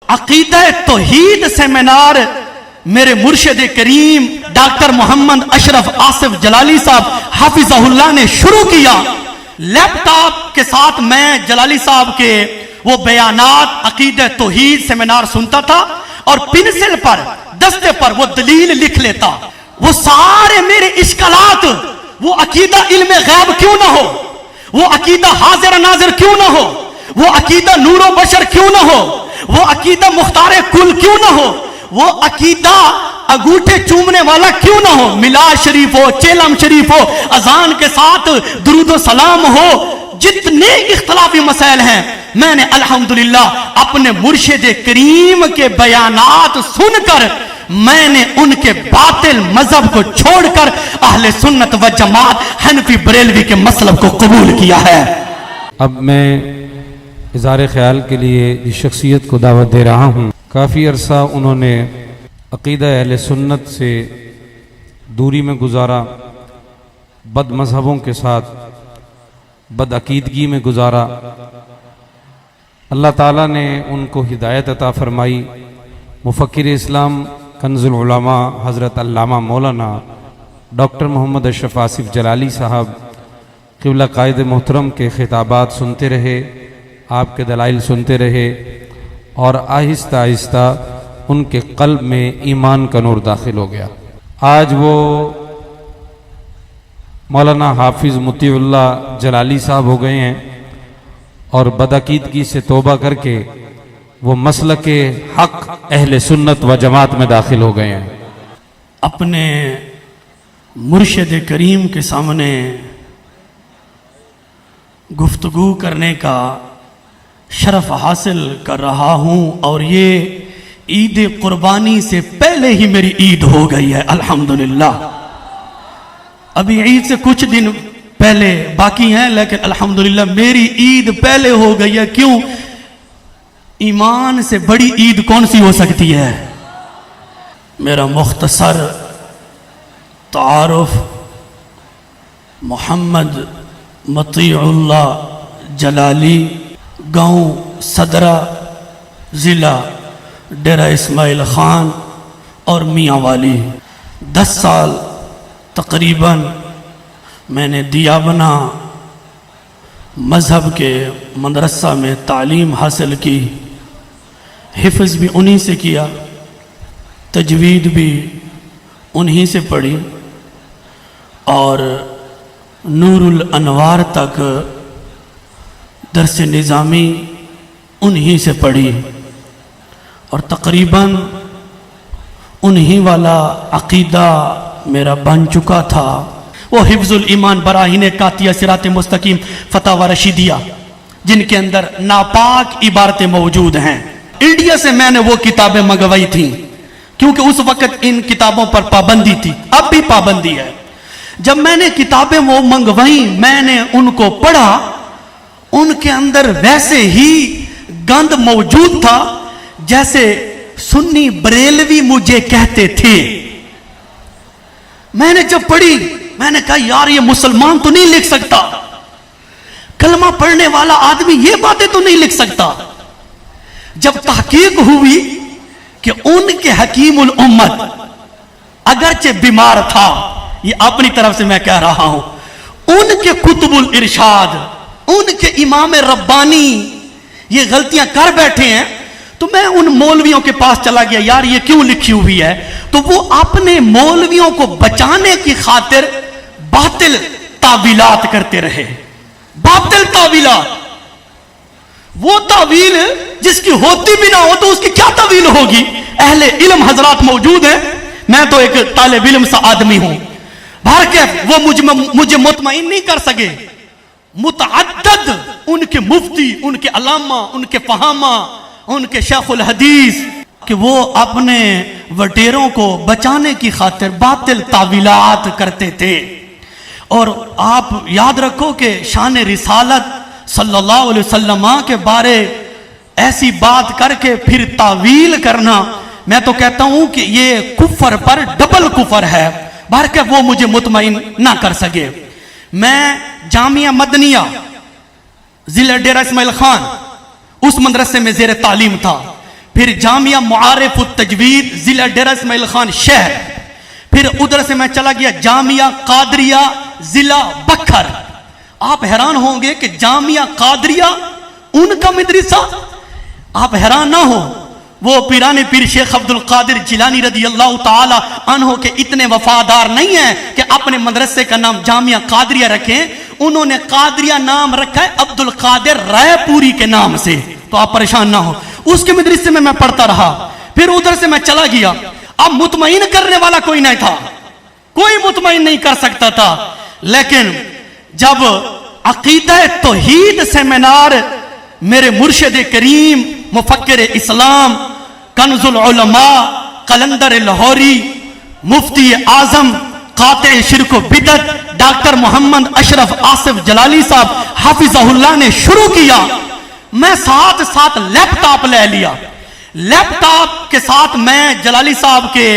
عقیدہ توحید سیمینار میرے مرشد کریم ڈاکٹر محمد اشرف آصف جلالی صاحب حافظہ اللہ نے شروع کیا. لیپ ٹاپ کے ساتھ میں جلالی صاحب کے وہ بیانات عقیدہ توحید سیمینار سنتا تھا اور پنسل پر دستے پر وہ دلیل لکھ لیتا. وہ سارے میرے اشکالات، وہ عقیدہ علم غیب کیوں نہ ہو، وہ عقیدہ حاضر ناظر کیوں نہ ہو، وہ عقیدہ نور و بشر کیوں نہ ہو، وہ عقیدہ مختار کل کیوں نہ ہو، وہ عقیدہ انگوٹھے چومنے والا کیوں نہ ہو، میلاد شریف ہو، چیلم شریف ہو، اذان کے ساتھ درود و سلام ہو، جتنے اختلافی مسائل ہیں میں نے الحمدللہ اپنے مرشد کریم کے بیانات سن کر میں نے ان کے باطل مذہب کو چھوڑ کر اہل سنت و جماعت حنفی بریلوی کے مسلک کو قبول کیا ہے. اب میں اظہار خیال کے لیے اس شخصیت کو دعوت دے رہا ہوں. کافی عرصہ انہوں نے عقیدہ اہل سنت سے دوری میں گزارا، بد مذہبوں کے ساتھ بد عقیدگی میں گزارا. اللہ تعالیٰ نے ان کو ہدایت عطا فرمائی. مفکر اسلام کنز العلماء حضرت علامہ مولانا ڈاکٹر محمد اشرف آصف جلالی صاحب قبلہ قائد محترم کے خطابات سنتے رہے، آپ کے دلائل سنتے رہے، اور آہستہ آہستہ ان کے قلب میں ایمان کا نور داخل ہو گیا. آج وہ مولانا حافظ مطیع اللہ جلالی صاحب ہو گئے ہیں اور بدعقیدگی سے توبہ کر کے وہ مسلک حق اہل سنت و جماعت میں داخل ہو گئے ہیں. اپنے مرشد کریم کے سامنے گفتگو کرنے کا شرف حاصل کر رہا ہوں اور یہ عید قربانی سے پہلے ہی میری عید ہو گئی ہے الحمدللہ. ابھی عید سے کچھ دن پہلے باقی ہیں لیکن الحمدللہ میری عید پہلے ہو گئی ہے. کیوں؟ ایمان سے بڑی عید کون سی ہو سکتی ہے؟ میرا مختصر تعارف محمد مطیع اللہ جلالی، گاؤں صدرہ، ضلع ڈیرہ اسماعیل خان اور میاں والی. 10 سال تقریباً میں نے دیا بنا مذہب کے مدرسہ میں تعلیم حاصل کی. حفظ بھی انہی سے کیا، تجوید بھی انہی سے پڑھی اور نور الانوار تک درس نظامی انہی سے پڑھی اور تقریباً انہی والا عقیدہ میرا بن چکا تھا. وہ حفظ الایمان براہین قاطعہ صراط مستقیم فتاوی رشیدیہ جن کے اندر ناپاک عبارتیں موجود ہیں. انڈیا سے میں نے وہ کتابیں منگوائی تھیں کیونکہ اس وقت ان کتابوں پر پابندی تھی، اب بھی پابندی ہے. جب میں نے کتابیں وہ منگوائیں میں نے ان کو پڑھا، ان کے اندر ویسے ہی گند موجود تھا جیسے سنی بریلوی مجھے کہتے تھے. میں نے جب پڑھی میں نے کہا یار یہ مسلمان تو نہیں لکھ سکتا، کلمہ پڑھنے والا آدمی یہ باتیں تو نہیں لکھ سکتا. جب تحقیق ہوئی کہ ان کے حکیم الامت اگرچہ بیمار تھا، یہ اپنی طرف سے میں کہہ رہا ہوں، ان کے کتب الارشاد، ان کے امام ربانی یہ غلطیاں کر بیٹھے ہیں، تو میں ان مولویوں کے پاس چلا گیا یار یہ کیوں لکھی ہوئی ہے. تو وہ اپنے مولویوں کو بچانے کی خاطر باطل تعویلات کرتے رہے. باطل تعویلات، وہ تعویل جس کی ہوتی بھی نہ ہو تو اس کی کیا تعویل ہوگی؟ اہل علم حضرات موجود ہیں، میں تو ایک طالب علم سا آدمی ہوں. بہرکیف وہ مجھے مطمئن نہیں کر سکے. متعدد ان کے مفتی، ان کے علامہ، ان کے فہامہ، ان کے شیخ الحدیث کہ وہ اپنے وٹیروں کو بچانے کی خاطر باطل تعویلات کرتے تھے. اور آپ یاد رکھو کہ شان رسالت صلی اللہ علیہ وسلم کے بارے ایسی بات کر کے پھر تعویل کرنا، میں تو کہتا ہوں کہ یہ کفر پر ڈبل کفر ہے. بہرکہ وہ مجھے مطمئن نہ کر سکے. میں جامعہ مدنیہ ضلع ڈیرہ اسماعیل خان اس مدرسے میں زیر تعلیم تھا. پھر جامعہ معارف التجوید ضلع ڈیرہ اسماعیل خان شہر، پھر ادھر سے میں چلا گیا جامعہ قادریہ ضلع بکھر۔ آپ حیران ہوں گے کہ جامعہ قادریہ ان کا مدرسہ، آپ حیران نہ ہو، وہ پیران پیر شیخ عبد القادر جیلانی رضی اللہ تعالی عنہ کے اتنے وفادار نہیں ہیں کہ اپنے مدرسے کا نام جامعہ قادریہ رکھیں، انہوں نے قادریہ نام رکھا ہے عبد القادر رائے پوری کے نام سے، تو آپ پریشان نہ ہو۔ اس کے مدرسے میں پڑھتا رہا، پھر ادھر سے میں چلا گیا۔ اب مطمئن کرنے والا کوئی نہیں تھا، کوئی مطمئن نہیں کر سکتا تھا، لیکن جب عقیدہ توحید سیمینار میرے مرشد کریم مفکر اسلام کنز العلماء قلندر لاہوری مفتی اعظم قاطع شرک و بدعت ڈاکٹر محمد اشرف آصف جلالی صاحب حافظہ اللہ نے شروع کیا، میں ساتھ ساتھ لیپ ٹاپ لے لیا۔ لیپ ٹاپ کے ساتھ میں جلالی صاحب کے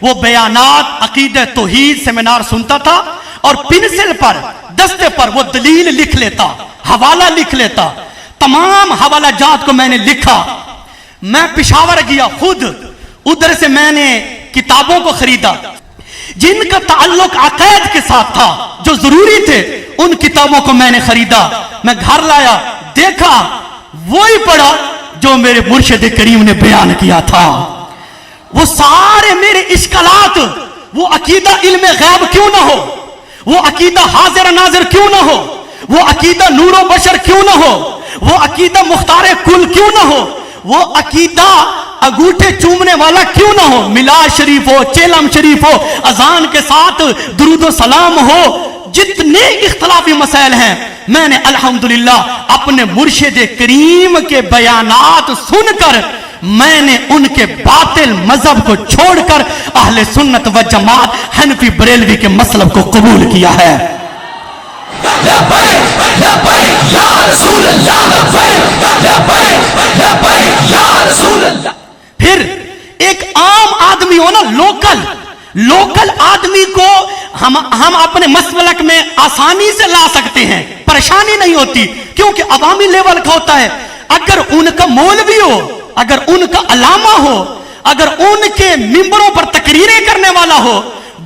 وہ بیانات عقیدہ توحید سیمینار سنتا تھا، اور پنسل پر دستے پر وہ دلیل لکھ لیتا، حوالہ لکھ لیتا۔ تمام حوالہ جات کو میں نے لکھا۔ میں پشاور گیا خود، ادھر سے میں نے کتابوں کو خریدا جن کا تعلق عقائد کے ساتھ تھا، جو ضروری تھے، ان کتابوں کو میں نے خریدا۔ میں گھر لایا، دیکھا، وہی پڑھا جو میرے مرشد کریم نے بیان کیا تھا۔ وہ سارے میرے اشکالات، وہ عقیدہ علم غیب کیوں نہ ہو، وہ عقیدہ حاضر ناظر کیوں نہ ہو، وہ عقیدہ نور و بشر کیوں نہ ہو، وہ عقیدہ مختار کل کیوں نہ ہو، وہ عقیدہ انگوٹھے چومنے والا کیوں نہ ہو، میلاد شریف ہو، چیلم شریف ہو، اذان کے ساتھ درود و سلام ہو، جتنے اختلافی مسائل ہیں، میں نے الحمدللہ اپنے مرشد کریم کے بیانات سن کر میں نے ان کے باطل مذہب کو چھوڑ کر اہل سنت و جماعت حنفی بریلوی کے مسلک کو قبول کیا ہے۔ پھر ایک عام آدمی ہو نا، لوکل آدمی کو ہم اپنے مسلک میں آسانی سے لا سکتے ہیں، پریشانی نہیں ہوتی، کیونکہ عوامی لیول کا ہوتا ہے۔ اگر ان کا مولوی ہو، اگر ان کا علامہ ہو، اگر ان کے ممبروں پر تقریریں کرنے والا ہو،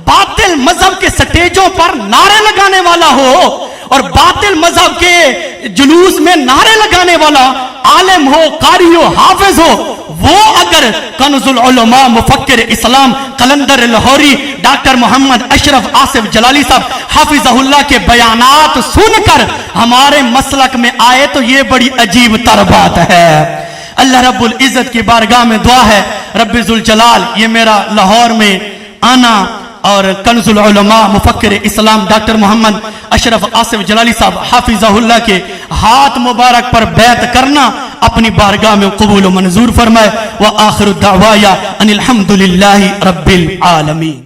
باطل مذہب کے سٹیجوں پر نعرے لگانے والا ہو، اور باطل مذہب کے جلوس میں نعرے لگانے والا عالم ہو، قاری ہو، حافظ ہو، وہ اگر کنز العلماء مفکر اسلام قلندر لاہوری ڈاکٹر محمد اشرف آصف جلالی صاحب حافظہ اللہ کے بیانات سن کر ہمارے مسلک میں آئے تو یہ بڑی عجیب تر بات ہے۔ اللہ رب العزت کی بارگاہ میں دعا ہے، رب ذوالجلال یہ میرا لاہور میں آنا اور کنز العلماء مفکر اسلام ڈاکٹر محمد اشرف آصف جلالی صاحب حافظہ اللہ کے ہاتھ مبارک پر بیعت کرنا اپنی بارگاہ میں قبول و منظور فرمائے۔ وآخر الدعوایا ان الحمدللہ رب العالمین۔